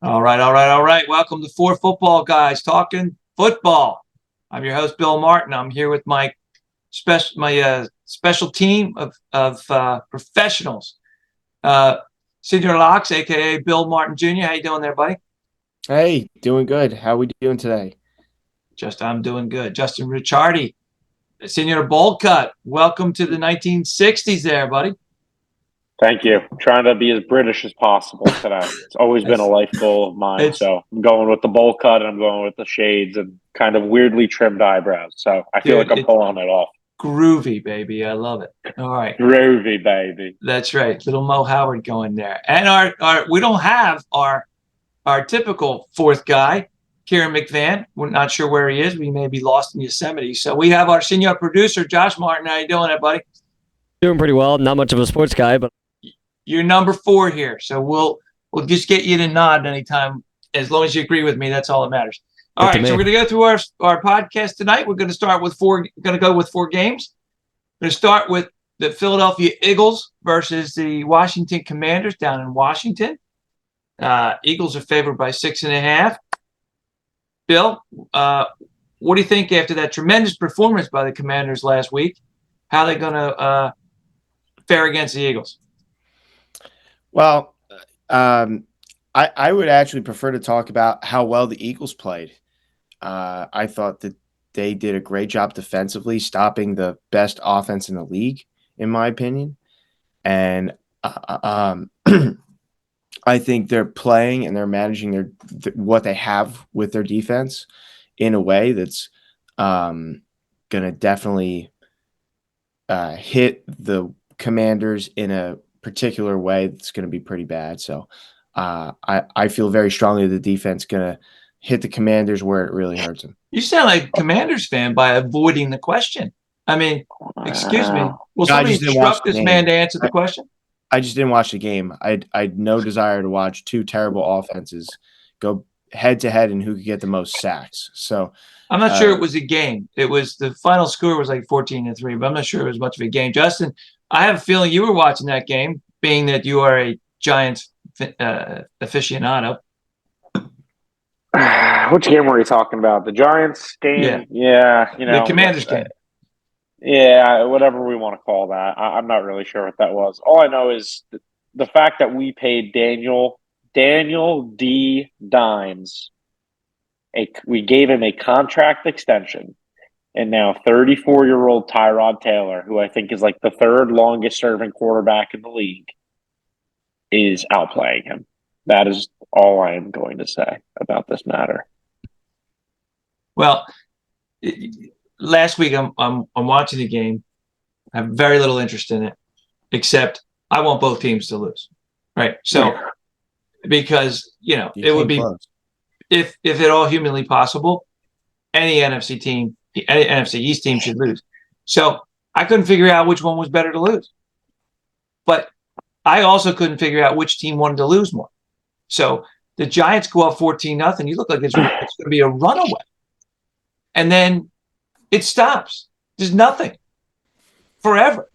All right, all right, all right. Welcome to Four Football Guys talking football. I'm your host, Bill Martin. I'm here with my special team of professionals. Senior Locks, aka Bill Martin Jr. How you doing there, buddy? Hey, doing good. How we doing today? I'm doing good. Justin Ricciardi, Senior Bowl Cut. Welcome to the 1960s, there, buddy. Thank you. Trying to be as British as possible today. It's always been a life goal of mine. So I'm going with the bowl cut and I'm going with the shades and kind of weirdly trimmed eyebrows. So I feel like I'm pulling it off. Groovy, baby. I love it. All right. Groovy, baby. That's right. Little Mo Howard going there. And our we don't have our typical fourth guy, Kieran McVan. We're not sure where he is. We may be lost in Yosemite. So we have our senior producer, Josh Martin. How you doing there, buddy? Doing pretty well. Not much of a sports guy, but you're number 4 here. So we'll just get you to nod anytime. As long as you agree with me, that's all that matters. All right, so we're going to go through our podcast tonight. We're going to start with four games. We're going to start with the Philadelphia Eagles versus the Washington Commanders down in Washington. Eagles are favored by 6.5. Bill, what do you think after that tremendous performance by the Commanders last week? How are they going to fare against the Eagles? Well, I would actually prefer to talk about how well the Eagles played. I thought that they did a great job defensively, stopping the best offense in the league, in my opinion. And I think they're playing and they're managing what they have with their defense in a way that's going to definitely hit the Commanders in a particular way that's going to be pretty bad. So I feel very strongly the defense going to hit the Commanders where it really hurts them. You sound like a Commanders fan by avoiding the question. I mean, excuse me. Will somebody instruct this man to answer the question? I just didn't watch the game. I had no desire to watch two terrible offenses go head to head and who could get the most sacks. So I'm not sure it was a game. It was the final score was like 14-3, but I'm not sure it was much of a game. Justin, I have a feeling you were watching that game, being that you are a Giants aficionado. Which game were you talking about? The Giants game? Yeah, the Commanders game. Yeah, whatever we want to call that. I'm not really sure what that was. All I know is the fact that we paid Daniel D. Dimes. We gave him a contract extension, and now 34-year-old Tyrod Taylor, who I think is like the third longest-serving quarterback in the league, is outplaying him. That is all I am going to say about this matter. Well, last week I'm watching the game. I have very little interest in it, except I want both teams to lose, right? So because it would be close. if at all humanly possible, any NFC East team should lose. So I couldn't figure out which one was better to lose, but I also couldn't figure out which team wanted to lose more. So the Giants go up 14-0. You look like it's going to be a runaway. And then it stops. There's nothing forever.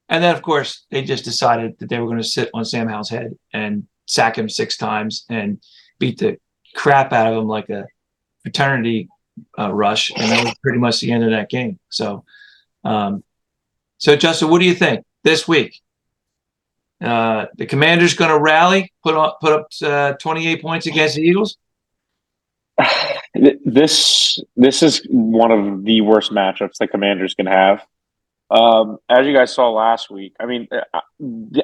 And then, of course, they just decided that they were going to sit on Sam Howell's head and sack him 6 times and beat the crap out of him like a fraternity rush. And that was pretty much the end of that game. So, Justin, what do you think this week? The Commanders going to rally, put up 28 points against the Eagles? This is one of the worst matchups the Commanders can have. As you guys saw last week, I mean,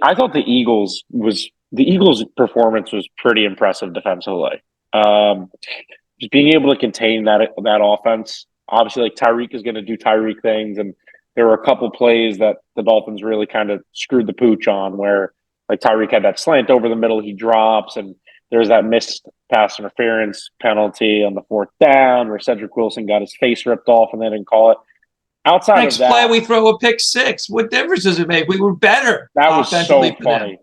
I thought the Eagles' performance was pretty impressive defensively. Just being able to contain that offense. Obviously, like Tyreek is going to do Tyreek things, and there were a couple plays that the Dolphins really kind of screwed the pooch on, where like Tyreek had that slant over the middle, he drops, and there's that missed pass interference penalty on the 4th down where Cedric Wilson got his face ripped off and they didn't call it. Outside Next of that, play, we throw a pick 6. What difference does it make? We were better. That was so funny.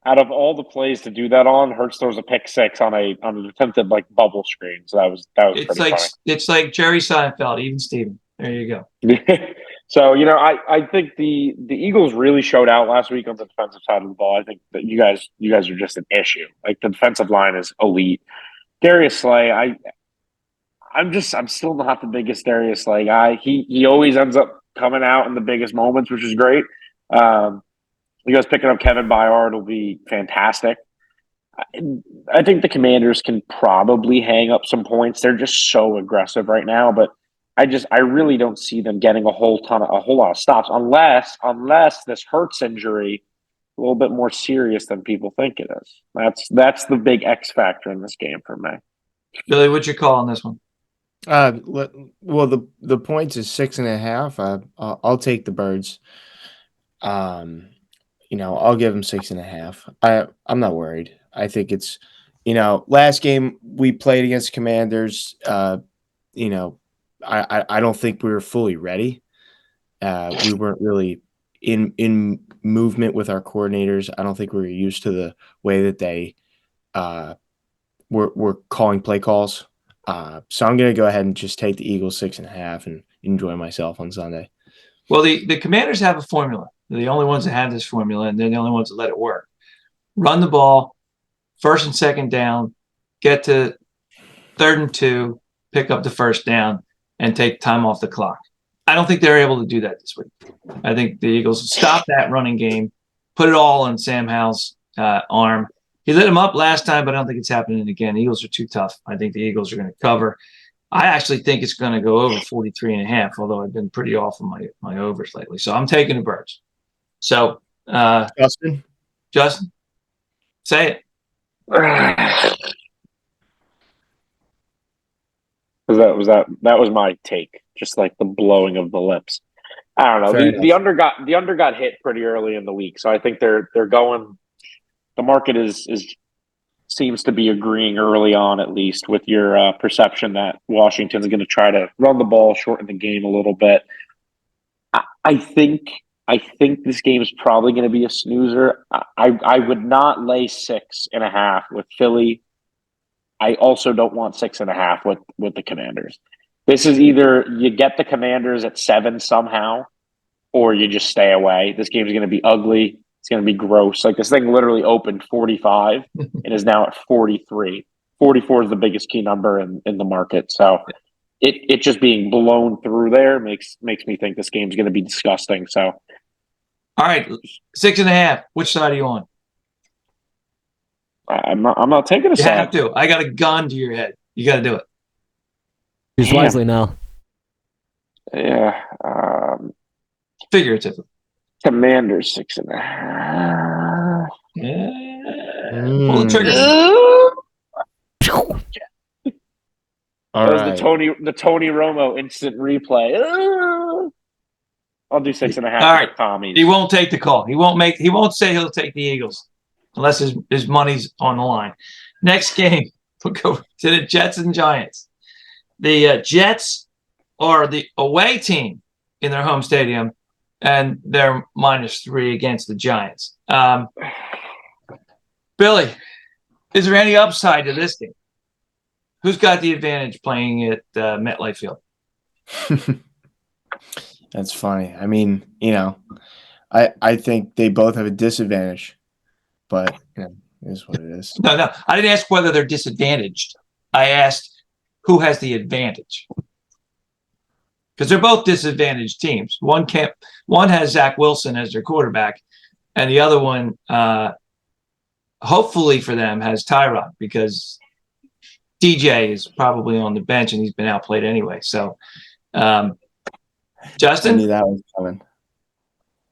Out of all the plays to do that on, Hurts throws a pick 6 on an attempted like bubble screen. So that was it's like funny. It's like Jerry Seinfeld, even Steven. There you go. So, I think the Eagles really showed out last week on the defensive side of the ball. I think that you guys are just an issue. Like the defensive line is elite. Darius Slay, I'm still not the biggest Darius Slay guy. He always ends up coming out in the biggest moments, which is great. You guys picking up Kevin Byard will be fantastic. I think the Commanders can probably hang up some points. They're just so aggressive right now, but I really don't see them getting a whole lot of stops unless this Hurts injury a little bit more serious than people think it is. That's the big X factor in this game for me. Billy, what's your call on this one? Well, the points is 6.5. I'll take the Birds. I'll give them 6.5. I'm not worried. I think it's, last game we played against Commanders. I don't think we were fully ready. We weren't really in movement with our coordinators. I don't think we were used to the way that they were calling play calls. So I'm going to go ahead and just take the Eagles 6.5 and enjoy myself on Sunday. Well, the Commanders have a formula. They're the only ones that have this formula, and they're the only ones that let it work. Run the ball, first and second down, get to 3rd and 2, pick up the first down, and take time off the clock. I don't think they're able to do that this week. I think the Eagles stop that running game, put it all on Sam Howell's arm. He lit him up last time, but I don't think it's happening again. The Eagles are too tough. I think the Eagles are going to cover. I actually think it's going to go over 43.5, although I've been pretty off on my overs lately. So I'm taking the Birds. So, Justin, say it. That was my take. Just like the blowing of the lips. I don't know. The under got hit pretty early in the week, so I think they're going. The market seems to be agreeing early on, at least, with your perception that Washington's going to try to run the ball, shorten the game a little bit. I think this game is probably going to be a snoozer. I would not lay 6.5 with Philly. I also don't want 6.5 with the Commanders. This is either you get the Commanders at 7 somehow, or you just stay away. This game is going to be ugly. It's going to be gross. Like, this thing literally opened 45 and is now at 43. 44 is the biggest key number in the market. So it just being blown through there makes me think this game's going to be disgusting. So, All right, 6.5. Which side are you on? I'm not taking a You side. have to. I got a gun to your head. You got to do it. Use wisely now. Yeah. Figuratively. Commanders 6.5. Yeah. Pull the trigger. All That was right. the Tony Romo instant replay. I'll do 6.5. All right. Tommy. He won't take the call. He won't say he'll take the Eagles unless his money's on the line. Next game, we'll go to the Jets and Giants. The Jets are the away team in their home stadium, and they're -3 against the Giants. Billy, is there any upside to this game? Who's got the advantage playing at MetLife Field? That's funny. I mean, I think they both have a disadvantage, but it is what it is. No. I didn't ask whether they're disadvantaged. I asked who has the advantage. Because they're both disadvantaged teams. One has Zach Wilson as their quarterback, and the other one, hopefully for them, has Tyrod because DJ is probably on the bench and he's been outplayed anyway. So, I Justin, knew that was coming.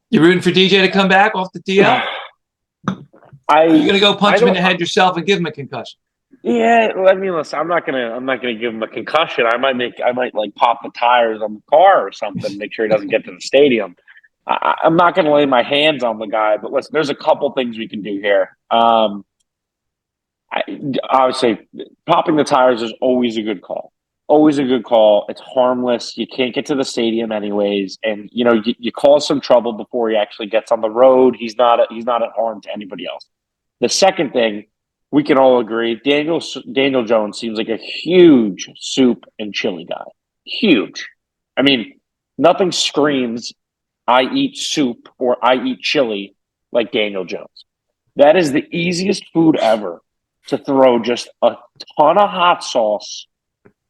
you rooting for DJ to come back off the DL? You're gonna go punch him in the head yourself and give him a concussion. Yeah, I mean, listen, I'm not gonna give him a concussion. I might like pop the tires on the car or something, make sure he doesn't get to the stadium. I'm not gonna lay my hands on the guy, but listen, there's a couple things we can do here. Obviously, popping the tires is always a good call. Always a good call. It's harmless. You can't get to the stadium anyways, and you cause some trouble before he actually gets on the road. He's not at harm to anybody else. The second thing, we can all agree, Daniel Jones seems like a huge soup and chili guy. Huge. I mean, Nothing screams, I eat soup or I eat chili like Daniel Jones. That is the easiest food ever to throw just a ton of hot sauce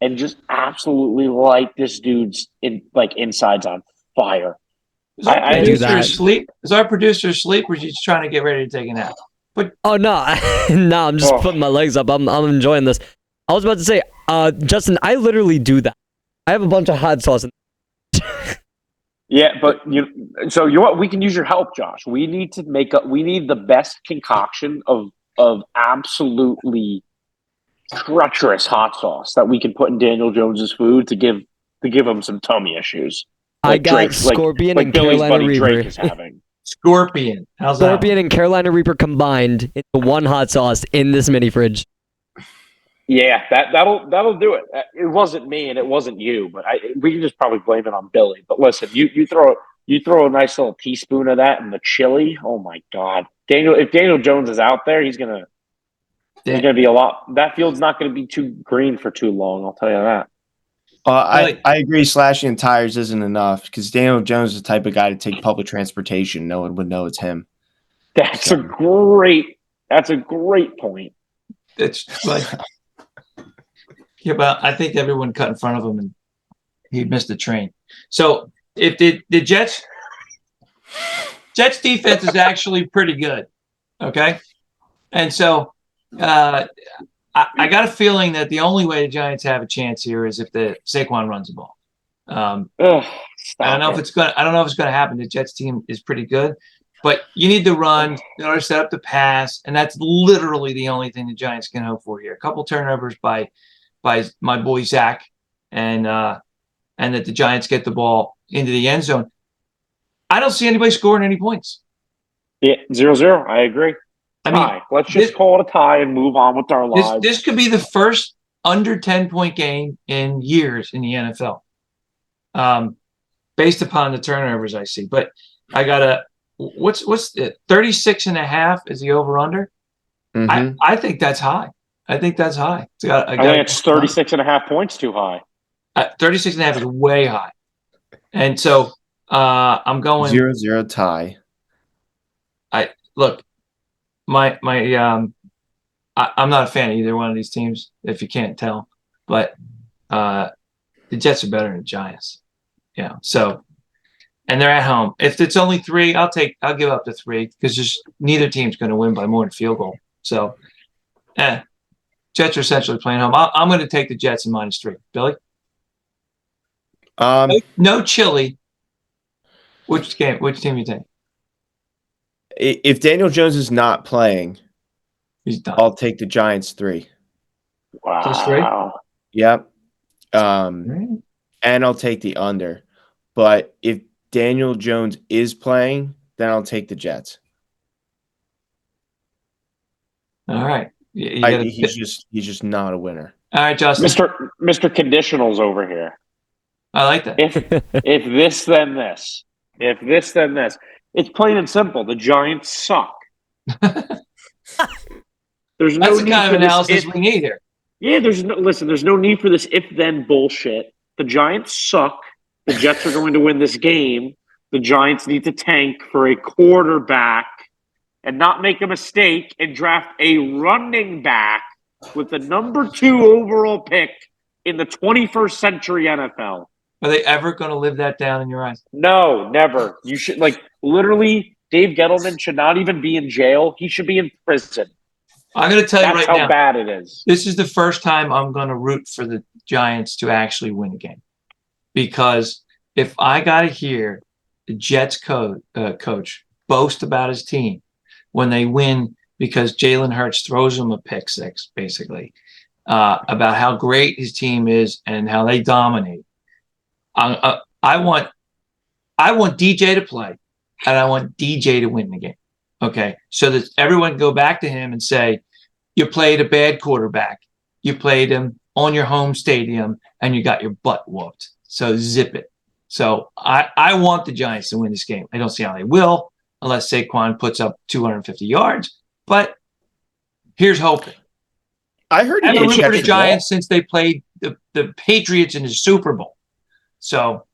and just absolutely light this dude's insides on fire. Is our I do producer that. asleep? Is our producer asleep, or is he just trying to get ready to take a nap? Oh no, no, I'm just Oh. putting my legs up. I'm enjoying this. I was about to say, Justin, I literally do that. I have a bunch of hot sauce. Yeah, but you know what? We can use your help, Josh. We need to we need the best concoction of absolutely treacherous hot sauce that we can put in Daniel Jones's food to give him some tummy issues. I got Scorpion like and Billy's Carolina buddy Drake Reaper. is having. Scorpion. How's Scorpion that? and Carolina Reaper combined into one hot sauce in this mini fridge. Yeah, that'll do it. It wasn't me and it wasn't you, but we can just probably blame it on Billy. But listen, you throw a nice little teaspoon of that in the chili. Oh my God, if Daniel Jones is out there, he's gonna be a lot. That field's not gonna be too green for too long. I'll tell you that. I agree. Slashing tires isn't enough because Daniel Jones is the type of guy to take public transportation. No one would know it's him. That's a great point. It's like, yeah, but I think everyone cut in front of him and he missed the train. So if the Jets defense is actually pretty good, okay, and so I got a feeling that the only way the Giants have a chance here is if the Saquon runs the ball. I don't know if it's gonna happen. The Jets team is pretty good, but you need the run in order to set up the pass, and that's literally the only thing the Giants can hope for here. A couple turnovers by my boy Zach, and that the Giants get the ball into the end zone. I don't see anybody scoring any points. Yeah, 0-0. I agree. I mean, tie. Let's just call it a tie and move on with our lives. This could be the first under 10-point game in years in the NFL, based upon the turnovers I see. But I got what's the 36.5 is the over under? Mm-hmm. I think that's high. I think that's high. I think it's 36.5 points too high. 36.5 is way high. And so I'm going 0-0 tie. Look, I'm not a fan of either one of these teams, if you can't tell. But the Jets are better than the Giants. Yeah. So, and they're at home. If it's only 3, I'll give up the 3 because just neither team's going to win by more than field goal. So, Jets are essentially playing home. I'm going to take the Jets in -3. Billy? No chili. Which team you take? If Daniel Jones is not playing, He's done. I'll take the Giants 3. Wow. Just 3? Yep. And I'll take the under. But if Daniel Jones is playing, then I'll take the Jets. All right. He's just not a winner. All right, Justin. Mr. Conditionals over here. I like that. If this, then this. If this, then this. It's plain and simple. The Giants suck. There's no That's the need kind for of this analysis we need here. Yeah, there's no need for this if-then bullshit. The Giants suck. The Jets are going to win this game. The Giants need to tank for a quarterback and not make a mistake and draft a running back with the number 2 overall pick in the 21st century NFL. Are they ever going to live that down in your eyes? No, never. You should, literally, Dave Gettleman should not even be in jail. He should be in prison. I'm going to tell you right now. That's how bad it is. This is the first time I'm going to root for the Giants to actually win a game. Because if I got to hear the Jets coach boast about his team when they win because Jalen Hurts throws them a pick six, basically, about how great his team is and how they dominate, I want DJ to play, and I want DJ to win the game. Okay, so that everyone can go back to him and say, you played a bad quarterback. You played him on your home stadium, and you got your butt whooped. So zip it. So I want the Giants to win this game. I don't see how they will unless Saquon puts up 250 yards. But here's hoping. I heard I've he been did rooting for catch the the Giants since they played the Patriots in the Super Bowl. So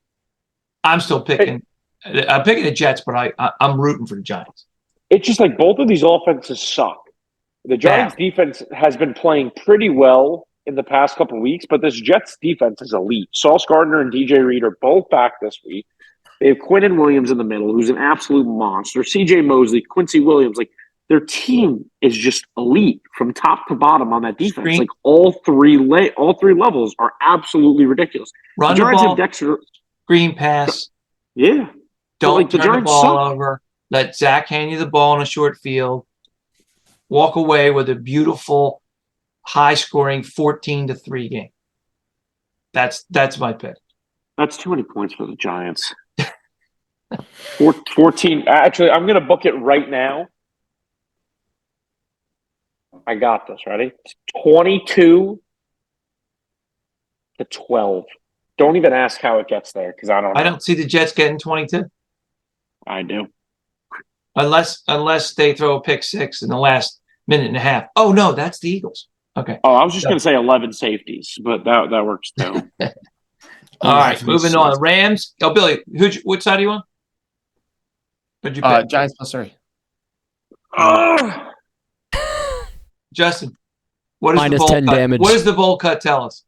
I'm still picking. I'm picking the Jets, but I'm rooting for the Giants. It's just like both of these offenses suck. The Giants defense has been playing pretty well in the past couple of weeks, but this Jets defense is elite. Sauce Gardner and DJ Reed are both back this week. They have Quinnen Williams in the middle, who's an absolute monster. CJ Mosley, Quincy Williams, like their team is just elite from top to bottom on that defense. Like all three levels are absolutely ridiculous. Run the Giants ball, have Dexter, screen pass. Yeah. Don't turn the ball over. Let Zach hand you the ball in a short field. Walk away with a beautiful, high-scoring 14-3 game. That's my pick. That's too many points for the Giants. 14. Actually, I'm going to book it right now. I got this. Ready? 22-12. Don't even ask how it gets there because I don't know. I don't see the Jets getting 22. I do. Unless they throw a pick six in the last minute and a half. Oh, no, that's the Eagles. Okay. Oh, I was just going to say 11 safeties, but that works too. All right, moving on. Rams. Oh, Billy, which side do you want? What'd you pick? Giants plus 3. Justin, what is minus the bowl 10 cut? damage? What does the bowl cut tell us?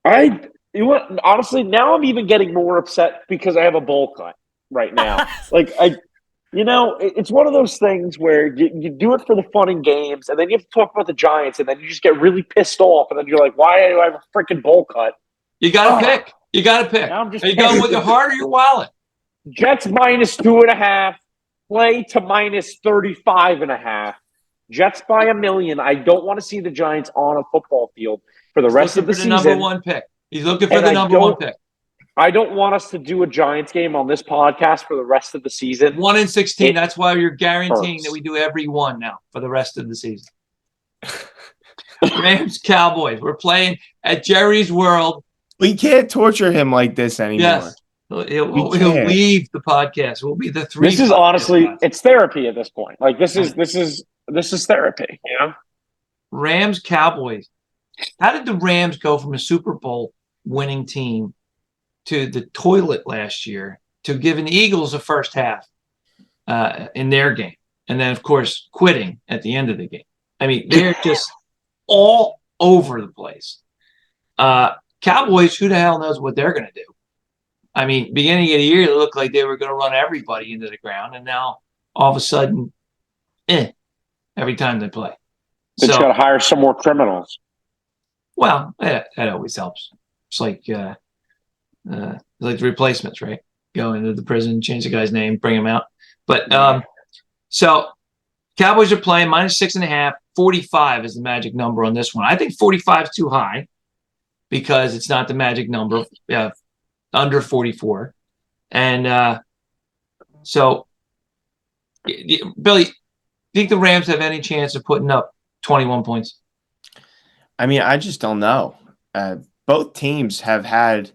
Honestly, now I'm even getting more upset because I have a bowl cut right now. It's one of those things where you do it for the fun and games, and then you have to talk about the Giants, and then you just get really pissed off, and then you're like, why do I have a freaking bowl cut? You got to pick. You got to pick. Are you going with your heart or your wallet? Jets minus 2.5, play to minus 35.5. Jets by $1 million. I don't want to see the Giants on a football field for the rest of the season. Number one pick. He's looking for the number one pick. I don't want us to do a Giants game on this podcast for the rest of the season. 1-16. That's why you're guaranteeing that we do every one now for the rest of the season. Rams, Cowboys. We're playing at Jerry's World. We can't torture him like this anymore. Yes. He'll leave the podcast. We'll be the three. This is honestly, it's therapy at this point. Like this is therapy, you know? Rams, Cowboys. How did the Rams go from a Super Bowl winning team to the toilet last year to giving the Eagles a first half in their game? And then, of course, quitting at the end of the game. I mean, they're just all over the place. Cowboys, who the hell knows what they're going to do? I mean, beginning of the year, it looked like they were going to run everybody into the ground. And now, all of a sudden, every time they play. They just got to hire some more criminals. Well, that always helps. It's like the replacements, right? Go into the prison, change the guy's name, bring him out. But so Cowboys are playing minus 6.5. 45 is the magic number on this one. I think 45 is too high because it's not the magic number. Under 44. And so, Billy, do you think the Rams have any chance of putting up 21 points? I mean, I just don't know. Both teams have had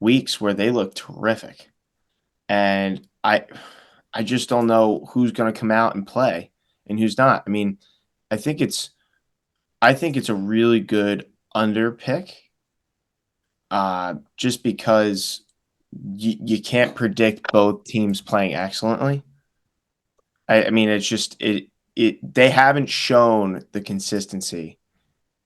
weeks where they look terrific. And I just don't know who's going to come out and play and who's not. I mean, I think it's a really good under pick. Just because you can't predict both teams playing excellently. I mean, it's just they haven't shown the consistency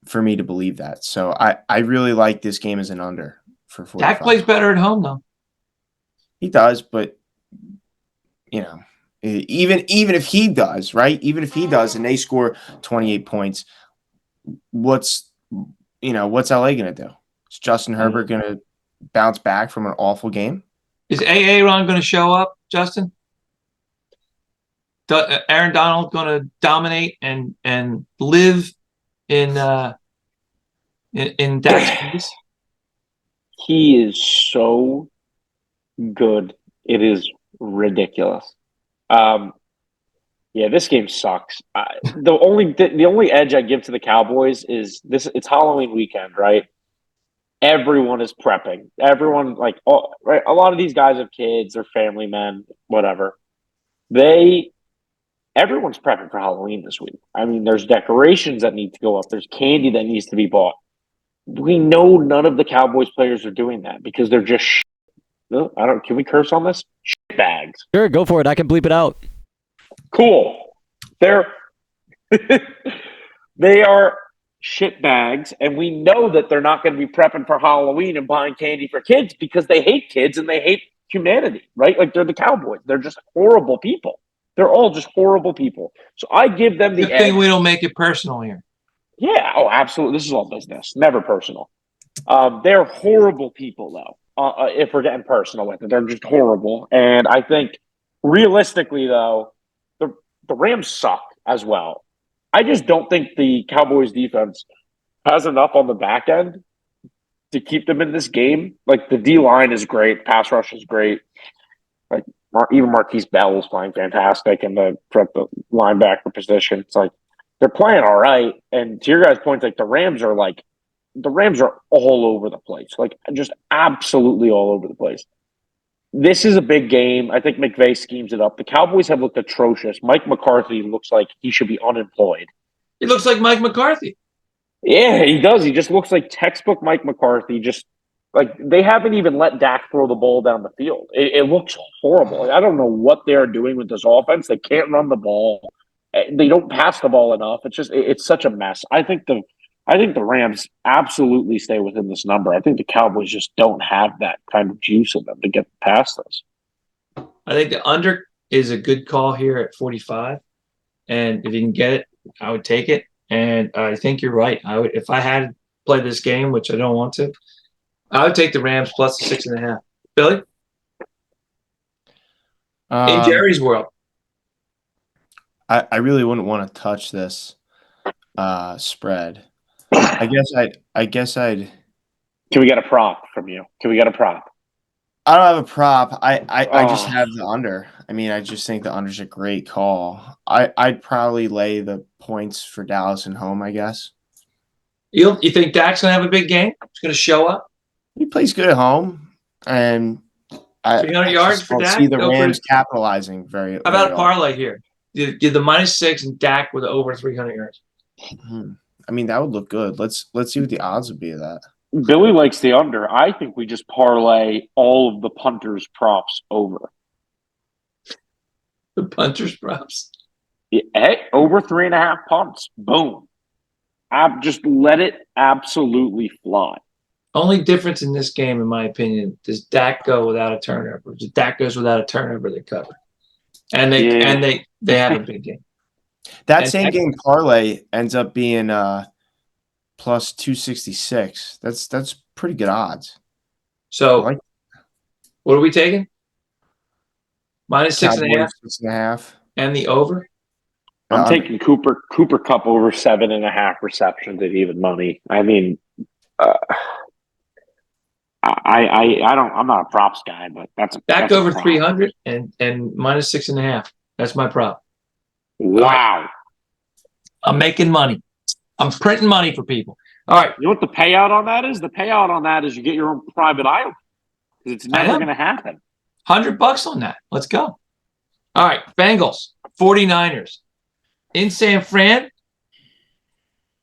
for me to believe that. So I really like this game as an under for 45. Dak plays better at home, though. He does, but even if he does, right? Even if he does, and they score 28 points, what's LA gonna do? Is Justin Herbert going to bounce back from an awful game? Is Aaron going to show up, Justin? Aaron Donald going to dominate and live in Dak's place? He is so good. It is ridiculous. This game sucks. The only edge I give to the Cowboys is this: it's Halloween weekend, right? Everyone is prepping. Everyone, right? A lot of these guys have kids, they're family men, whatever. Everyone's prepping for Halloween this week. I mean, there's decorations that need to go up. There's candy that needs to be bought. We know none of the Cowboys players are doing that because they're just No, I don't. Can we curse on this? Shitbags. Sure, go for it. I can bleep it out. Cool. They're they are shitbags, and we know that they're not going to be prepping for Halloween and buying candy for kids because they hate kids and they hate humanity, right? Like they're the Cowboys. They're just horrible people. They're all just horrible people. So I give them the Good thing edge. we don't make it personal here. Yeah. Oh, absolutely. This is all business, never personal. They're horrible people, though. If we're getting personal with it, they're just horrible. And I think, realistically, though, the Rams suck as well. I just don't think the Cowboys defense has enough on the back end to keep them in this game. Like the D line is great, pass rush is great. Like even Marquise Bell is playing fantastic in the linebacker position. It's like they're playing all right. And to your guys' point, like the Rams are all over the place, like just absolutely all over the place. This is a big game. I think McVay schemes it up. The Cowboys have looked atrocious. Mike McCarthy looks like he should be unemployed. He looks like Mike McCarthy. Yeah, he does. He just looks like textbook Mike McCarthy. Just like they haven't even let Dak throw the ball down the field. It looks horrible. Like, I don't know what they're doing with this offense. They can't run the ball. They don't pass the ball enough. It's such a mess. I think the Rams absolutely stay within this number. I think the Cowboys just don't have that kind of juice in them to get past this. I think the under is a good call here at 45. And if you can get it, I would take it. And I think you're right. I would, if I had to play this game, which I don't want to, I would take the Rams plus the 6.5. Billy? In Jerry's world. I really wouldn't want to touch this spread. I guess I'd. Can we get a prop from you? Can we get a prop? I don't have a prop. I just have the under. I mean, I just think the under's a great call. I'd probably lay the points for Dallas and home, I guess. You think Dak's going to have a big game? He's going to show up? He plays good at home, and 300 yards just for don't Dak? see the Go for Rams it. capitalizing very. How about very a parlay here? Give the -6 and Dak with over 300 yards. I mean, that would look good. Let's see what the odds would be of that. Billy likes the under. I think we just parlay all of the punters' props over. The punter's props. Yeah, hey, over 3.5 punts. Boom. Just let it absolutely fly. Only difference in this game, in my opinion, does Dak go without a turnover? If Dak goes without a turnover, they cover. And they have a big game. That And same game parlay ends up being plus 266. That's pretty good odds. So, I like what are we taking? -6.5 Cowboys 6.5. and the over. I'm taking Cooper Kupp over 7.5 receptions at even money. I mean, I'm not a props guy, but Dak that's a over prop. 300 and -6.5. That's my prop. Wow. I'm making money. I'm printing money for people. All right. You know what the payout on that is? The payout on that is you get your own private island. Because it's I never know. going to happen. $100 on that. Let's go. All right. Bengals, 49ers. In San Fran,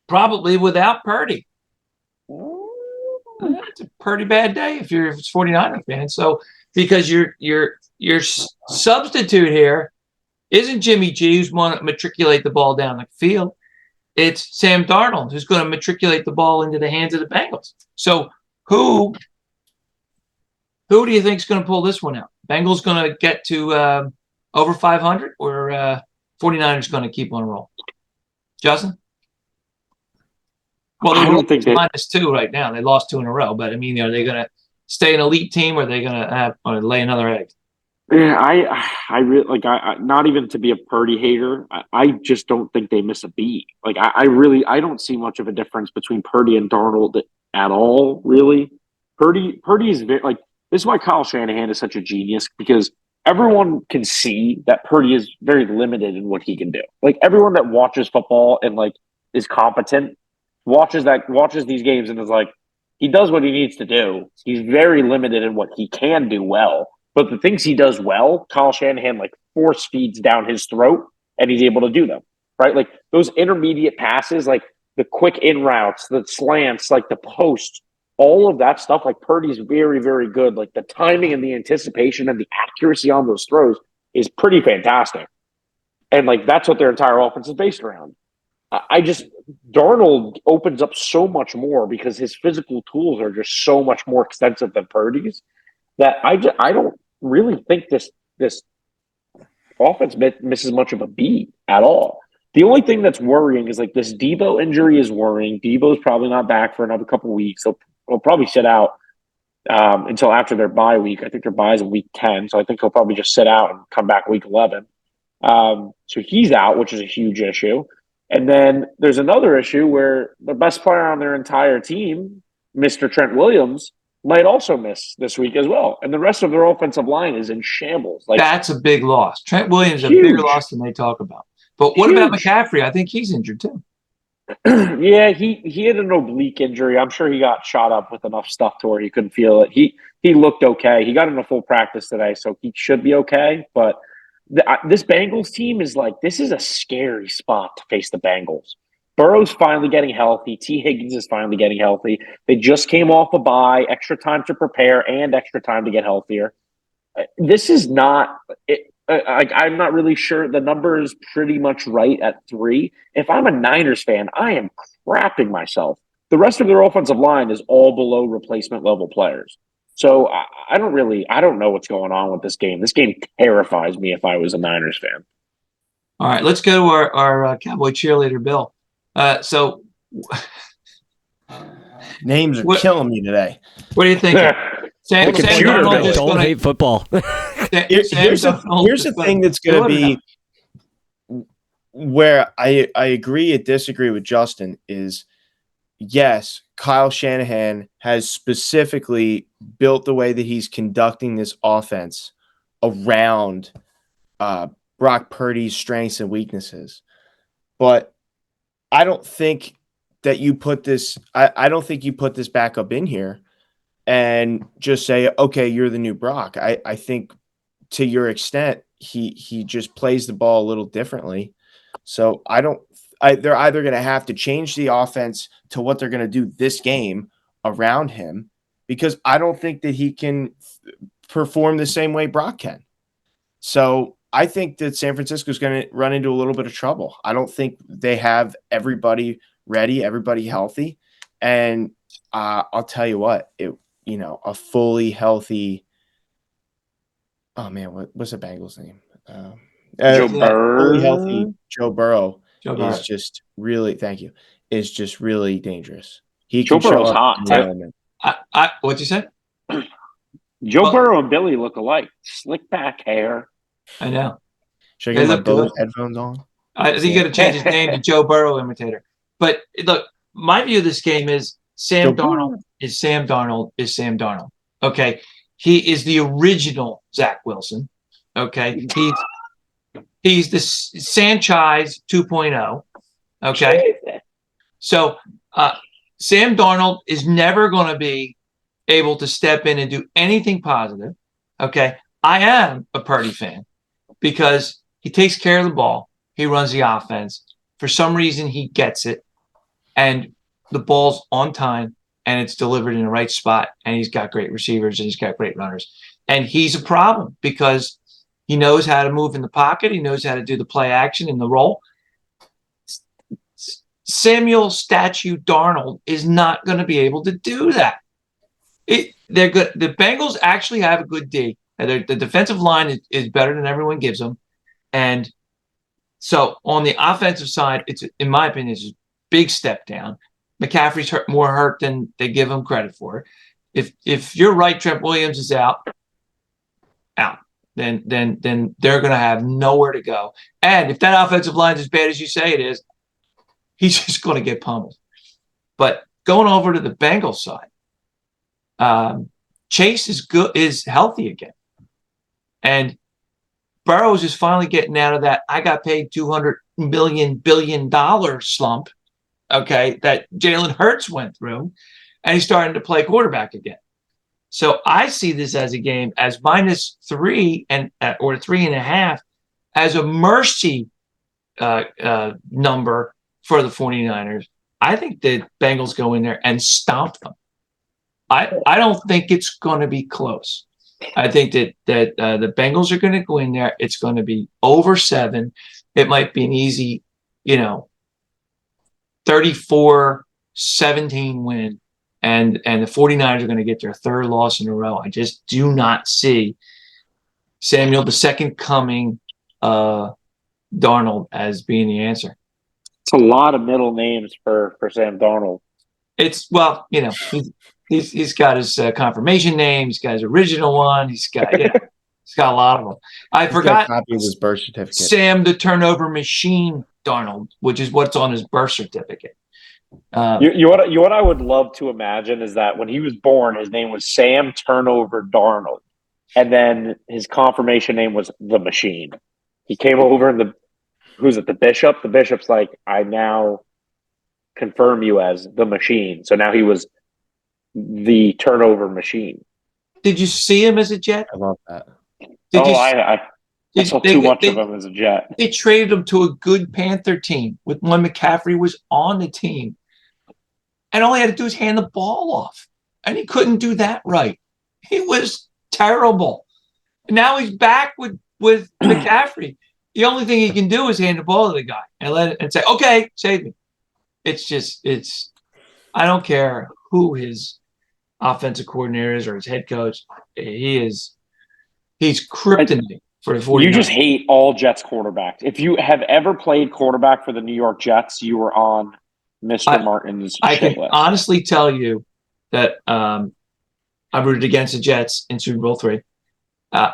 probably without Purdy. It's a pretty bad day if it's 49er fan. So because your substitute here isn't Jimmy G, who's going to matriculate the ball down the field. It's Sam Darnold, who's going to matriculate the ball into the hands of the Bengals. So who do you think is going to pull this one out? Bengals going to get to over 500 or 49ers going to keep on roll? Justin? Well, I don't think they -2 right now. They lost 2 in a row. But, I mean, are they going to stay an elite team or are they going to lay another egg? Yeah, I really like. I not even to be a Purdy hater. I just don't think they miss a beat. Like I don't see much of a difference between Purdy and Darnold at all. Really, Purdy is very like this is why Kyle Shanahan is such a genius because everyone can see that Purdy is very limited in what he can do. Like everyone that watches football and like is competent watches these games and is like he does what he needs to do. He's very limited in what he can do well. But the things he does well, Kyle Shanahan like force feeds down his throat, and he's able to do them, right? Like those intermediate passes, like the quick in routes, the slants, like the post. all of that stuff, like Purdy's very, very good. Like the timing and the anticipation and the accuracy on those throws is pretty fantastic. And like that's what their entire offense is based around. I just Darnold opens up so much more because his physical tools are just so much more extensive than Purdy's that I don't really think this offense misses much of a beat at all. The only thing that's worrying is like this Debo injury is worrying. Debo's probably not back for another couple of weeks. He'll probably sit out until after their bye week. I think their bye is in week 10, so I think he'll probably just sit out and come back week 11. So he's out, which is a huge issue. And then there's another issue where the best player on their entire team, Mr. Trent Williams, might also miss this week as well. And the rest of their offensive line is in shambles. Like That's a big loss. Trent Williams is a Huge. bigger loss than they talk about. But what about Huge. McCaffrey? I think he's injured too. Yeah, he had an oblique injury. I'm sure he got shot up with enough stuff to where he couldn't feel it. He looked okay. He got into full practice today, so he should be okay. But this Bengals team is like, this is a scary spot to face the Bengals. Burrow's finally getting healthy. T. Higgins is finally getting healthy. They just came off a bye, extra time to prepare and extra time to get healthier. This is not it. I'm not really sure. The number is pretty much right at 3. If I'm a Niners fan, I am crapping myself. The rest of their offensive line is all below replacement level players. So I don't know what's going on with this game. This game terrifies me if I was a Niners fan. All right, let's go to our Cowboy cheerleader, Bill. So Names are killing me today. what do you think? Sam computer Darnold bill. just Don't gonna- hate football. Here's the thing that's going to be where I agree and disagree with Justin is, yes, Kyle Shanahan has specifically built the way that he's conducting this offense around Brock Purdy's strengths and weaknesses. But I don't think that you put this – I don't think you put this backup in here and just say, okay, you're the new Brock. I think to your extent, he just plays the ball a little differently. So they're either going to have to change the offense to what they're going to do this game around him, because I don't think that he can perform the same way Brock can. So I think that San Francisco is going to run into a little bit of trouble. I don't think they have everybody ready, everybody healthy. And I'll tell you what, a fully healthy – oh, man, what's the Bengals name? Joe Burrow. Fully healthy Joe Burrow Joe Burrow. is just really dangerous. He Joe can show Burrow's up hot. in the moment. What'd you say? Joe Well- Burrow and Billy look alike. Slick back hair. I know. Should I They get my look good. Bose headphones on? I think you got to change his name to Joe Burrow imitator. But look, my view of this game is Sam Joe Darnold is Sam Darnold. Okay, he is the original Zach Wilson. Okay, he's the Sanchez 2.0. Okay, so Sam Darnold is never going to be able to step in and do anything positive. Okay, I am a Purdy fan because he takes care of the ball. He runs the offense. For some reason, he gets it, and the ball's on time, and it's delivered in the right spot, and he's got great receivers, and he's got great runners. And he's a problem because he knows how to move in the pocket. He knows how to do the play action and the roll. Samuel Statue Darnold is not going to be able to do that. They're good. The Bengals actually have a good D. The defensive line is better than everyone gives them. And so on the offensive side, it's, in my opinion, it's a big step down. McCaffrey's more hurt than they give him credit for. If you're right, Trent Williams is out, then they're going to have nowhere to go. And if that offensive line is as bad as you say it is, he's just going to get pummeled. But going over to the Bengals side, Chase is healthy again, and Burrows is finally getting out of that I got paid $200 billion slump, okay, that Jalen Hurts went through, and he's starting to play quarterback again. So I see this as a game as -3 or 3.5 as a mercy number for the 49ers. I think the Bengals go in there and stomp them. I don't think it's going to be close. I think that the Bengals are going to go in there. It's going to be over 7. It might be an easy, 34-17 win. And the 49ers are going to get their 3rd loss in a row. I just do not see Samuel, the second coming, Darnold as being the answer. It's a lot of middle names for Sam Darnold. It's he's got his confirmation name. He's got his original one. He's got he's got a lot of them. I forgot a copy of his birth certificate. Sam the turnover machine Darnold, which is what's on his birth certificate. What I would love to imagine is that when he was born, his name was Sam Turnover Darnold, and then his confirmation name was the Machine. He came over and who's it? The bishop. The bishop's like, I now confirm you as the Machine. So now he was the turnover machine. Did you see him as a Jet? I love that. I saw too much of him as a Jet. They traded him to a good Panther team when McCaffrey was on the team. And all he had to do was hand the ball off. And he couldn't do that right. He was terrible. And now he's back with McCaffrey. The only thing he can do is hand the ball to the guy and say, okay, save me. I don't care who his offensive coordinator is or his head coach. He's kryptonite for the 49ers. You just hate all Jets quarterbacks. If you have ever played quarterback for the New York Jets, you were on Mr. Martin's I shit can list. honestly tell you that I rooted against the Jets in Super Bowl III,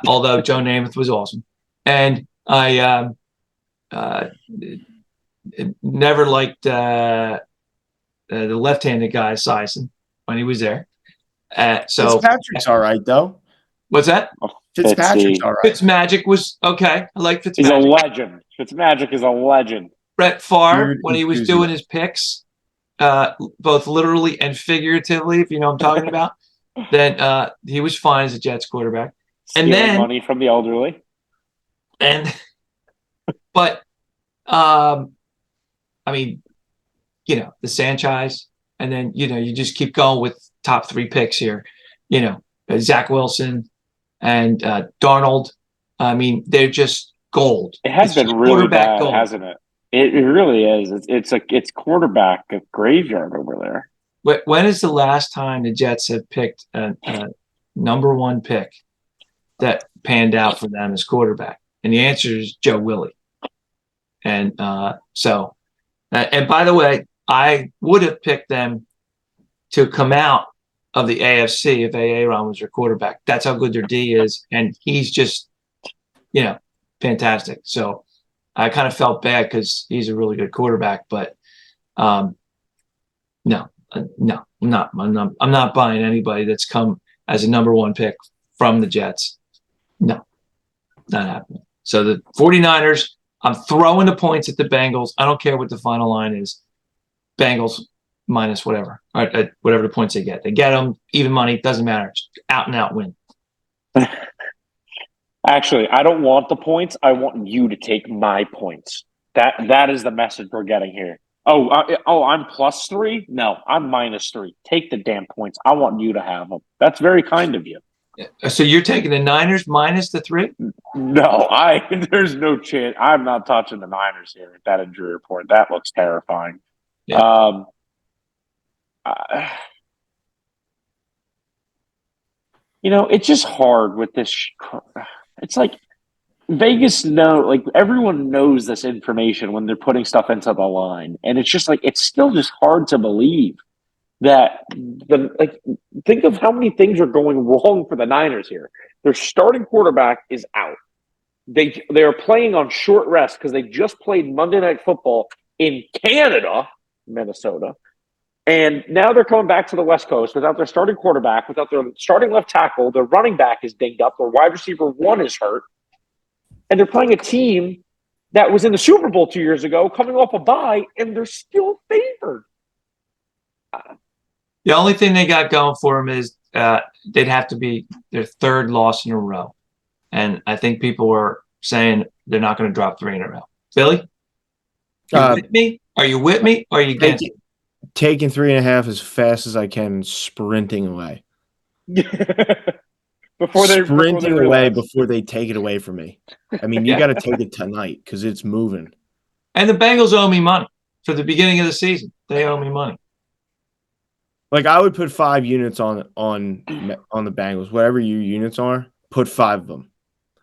although Joe Namath was awesome. And I never liked the left-handed guy, Sison, when he was there. So Fitzpatrick's all right, though. What's that? Fitzpatrick's all right. Fitzmagic was okay. I like He's a Fitzmagic. legend. Fitzmagic is a legend. Brett Favre, Weird when he was enthusiasm. doing his picks, both literally and figuratively, if you know what I'm talking about, then he was fine as a Jets quarterback. Stealing then- money from the elderly. But I mean, the Sanchez, and then you just keep going with top 3 picks here. Zach Wilson and Darnold. I mean, they're just gold. It has It's been just really quarterback bad, gold. hasn't it? It really is. It's quarterback graveyard over there. When is the last time the Jets have picked a number 1 pick that panned out for them as quarterback? And the answer is Joe Willie. And so, and by the way, I would have picked them to come out of the AFC if Aaron was their quarterback. That's how good their D is. And he's just, fantastic. So I kind of felt bad because he's a really good quarterback, but no, I'm not buying anybody that's come as a number 1 pick from the Jets. No, not happening. So the 49ers, I'm throwing the points at the Bengals. I don't care what the final line is. Bengals minus whatever, whatever the points they get. They get them, even money, doesn't matter. It's out and out win. Actually, I don't want the points. I want you to take my points. That is the message we're getting here. I'm +3? No, I'm -3. Take the damn points. I want you to have them. That's very kind of you. So you're taking the Niners minus the 3? No, there's no chance. I'm not touching the Niners here at that injury report. That looks terrifying. Yeah. It's just hard with this. It's like Vegas everyone knows this information when they're putting stuff into the line. And it's just it's still just hard to believe that think of how many things are going wrong for the Niners here. Their starting quarterback is out. They are playing on short rest because they just played Monday Night Football in Canada, Minnesota. And now they're coming back to the West Coast without their starting quarterback, without their starting left tackle. Their running back is dinged up. Their wide receiver 1 is hurt. And they're playing a team that was in the Super Bowl 2 years ago, coming off a bye, and they're still favored. The only thing they got going for them is they'd have to be their 3rd loss in a row. And I think people were saying they're not going to drop 3 in a row. Billy? With me? Are you with me or are you against me? taking 3.5 as fast as I can, sprinting away. before they Sprinting away realize. before they take it away from me. I mean, you Yeah. got to take it tonight because it's moving. And the Bengals owe me money for the beginning of the season. They owe me money. Like I would put 5 units on the Bengals, whatever your units are. Put 5 of them.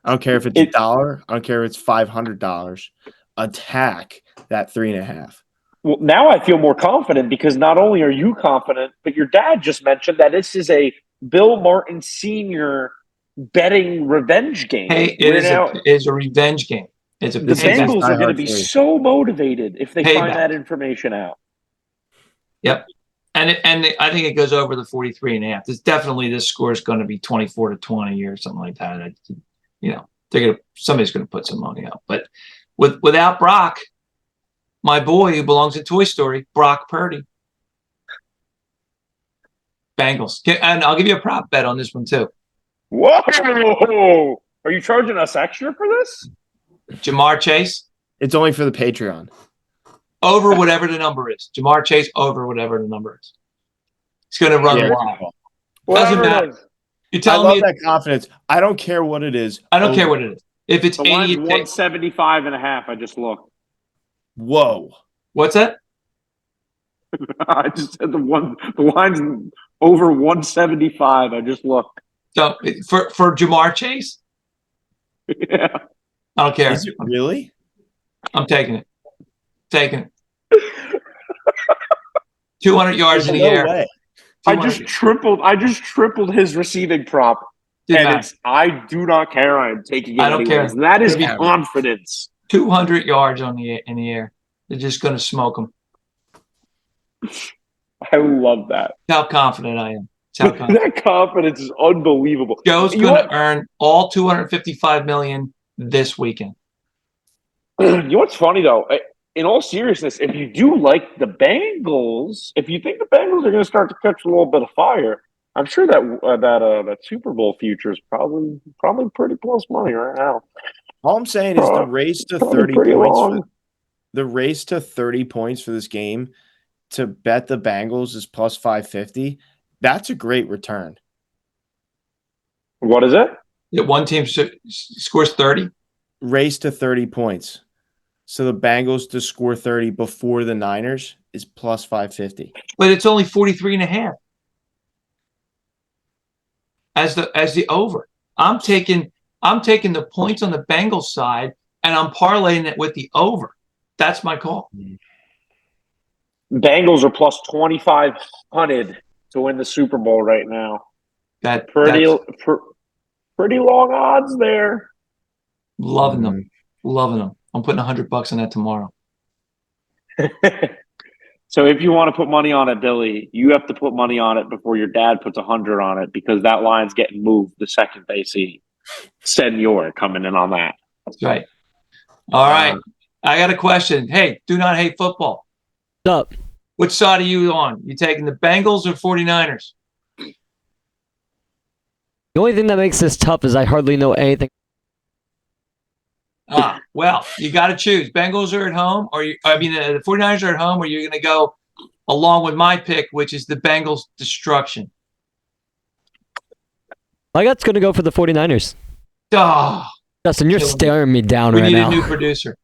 I don't care if it's $1. I don't care if it's $500. Attack that 3.5. Well, now I feel more confident because not only are you confident, but your dad just mentioned that this is a Bill Martin Sr. betting revenge game. Hey, it is a revenge game. It's a The Bengals are going to be theory. so motivated if they find Payback. that information out. Yep. And I think it goes over the 43.5. It's definitely this score is going to be 24-20 or something like that. Somebody's going to put some money up. But without Brock, my boy who belongs in Toy Story, Brock Purdy, Bengals. And I'll give you a prop bet on this one too. Whoa! Are you charging us extra for this? Jamar Chase It's only for the Patreon. over whatever the number is. Jamar Chase over whatever the number is. He's going to run Yeah. wild. Doesn't Whatever matter. it is. You're I telling love me that confidence. I don't care what it is. I don't care what it is. If it's The 80, line's you take. 175 and a half. I just looked. Whoa. What's that? I just said the line's over 175. I just looked. So for Jamar Chase, Yeah. I don't care. Is it really? I'm taking it. Taking it. 200 yards in the air. way. I just tripled his receiving prop. Didn't And matter. I do not care. I'm taking it I don't anyways. care. That is It'll be- confidence. 200 yards in the air. They're just going to smoke them. I love that. How confident I am. That's how confident. That confidence is unbelievable. Joe's You know going what? to earn all $255 million this weekend. You know what's funny though? In all seriousness, if you do like the Bengals, if you think the Bengals are going to start to catch a little bit of fire, I'm sure that Super Bowl future is probably pretty close money right now. All I'm saying is the race to Probably 30 pretty points. long. The race to 30 points for this game to bet the Bengals is plus 550. That's a great return. What is it? That one team scores 30. Race to 30 points. So the Bengals to score 30 before the Niners is plus 550. But it's only 43.5 as the over. I'm taking the points on the Bengals side and I'm parlaying it with the over. That's my call. Bengals are plus 2,500 to win the Super Bowl right now. Pretty Pretty long odds there. loving them. I'm putting $100 on that tomorrow. So if you want to put money on it, Billy, you have to put money on it before your dad puts 100 on it because that line's getting moved the second they see Senor coming in on that. That's right. All right. I got a question. Hey, do not hate football. What's up? Which side are you on? You taking the Bengals or 49ers? The only thing that makes this tough is I hardly know anything. Well, you got to choose. Bengals are at home, the 49ers are at home, or you're going to go along with my pick, which is the Bengals destruction. My gut's going to go for the 49ers. Oh, Justin, you're Killing me. staring me down we right need now. a new producer.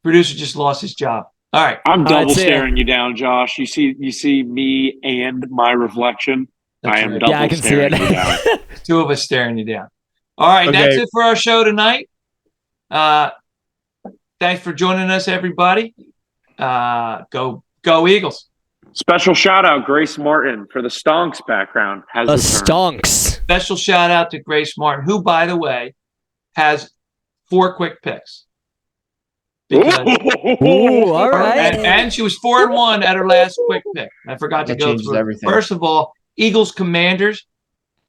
Producer just lost his job. All right. I'm All right, double see ya. staring you down, Josh. You see me and my reflection. That's I am right. double Yeah, I can see staring it. you down. Two of us staring you down. All right. Okay. That's it for our show tonight. Thanks for joining us, everybody. Go Eagles. Special shout out Grace Martin for the Stonks background. Has The returned. stonks. Special shout out to Grace Martin, who, by the way, has 4 quick picks. Because, Ooh, all right. and she was 4-1 at her last quick pick. I forgot to That go changes through it. everything. First of all, Eagles Commanders,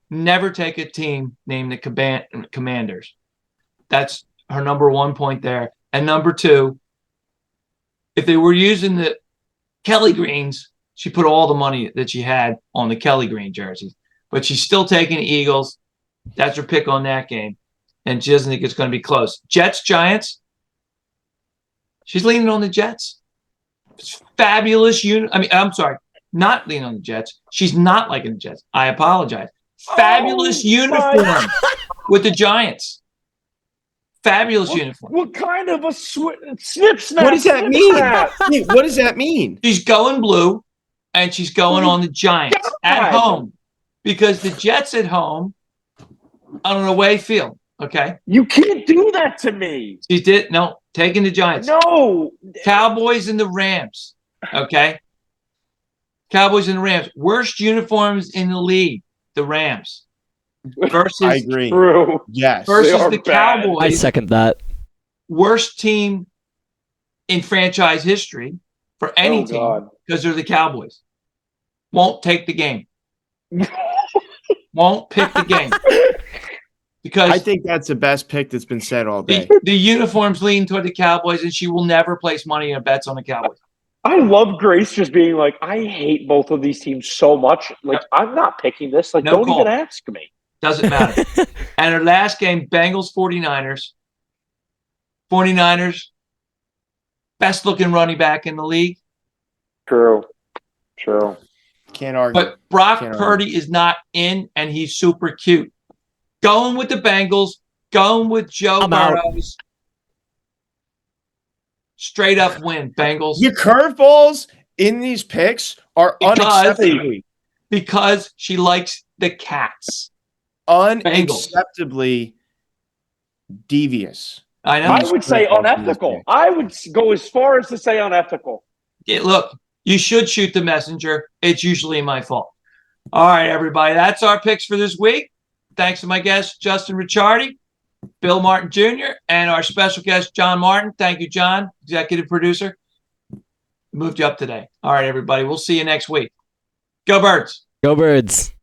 never take a team named the Commanders. That's her number 1 point there. And number 2, if they were using the Kelly Greens, she put all the money that she had on the Kelly Green jerseys. But she's still taking the Eagles. That's her pick on that game. And she doesn't think it's going to be close. Jets, Giants. She's leaning on the Jets. Fabulous I'm sorry, not lean on the Jets. She's not liking the Jets. I apologize. Fabulous uniform with the Giants. Fabulous uniform. What kind of a snip snap? What does that snip mean? snap? Wait, what does that mean? She's going blue, and she's going on the Giants at home because the Jets at home on an away field. Okay, You can't do that to me. she did taking the Giants. No. Cowboys and the Rams. Okay, Cowboys and the Rams. Worst uniforms in the league. The Rams versus I agree. True. Yes. versus They are the bad. Cowboys. I second that. Worst team in franchise history for any Oh, team God. because they're the Cowboys. Won't take the game. Won't pick the game because I think that's the best pick that's been said all day. the uniforms lean toward the Cowboys, and she will never place money or bets on the Cowboys. I love Grace just being like, I hate both of these teams so much. Like, I'm not picking this. Like, No don't call. even ask me. Doesn't matter. And her last game, Bengals 49ers. 49ers, best looking running back in the league. True. True. Can't argue. But Brock Can't Purdy is not in, and he's super cute. Going with the Bengals, going with Joe I'm out. Burrows. Straight up win, Bengals. Your curveballs in these picks are Because- unacceptably, Because she likes the cats. unacceptably devious. I know. I would say unethical. I would go as far as to say unethical. Look, you should shoot the messenger. It's usually my fault. All right, everybody. That's our picks for this week. Thanks to my guest, Justin Ricciardi, Bill Martin Jr., and our special guest, John Martin. Thank you, John, executive producer. Moved you up today. All right, everybody. We'll see you next week. Go Birds. Go Birds.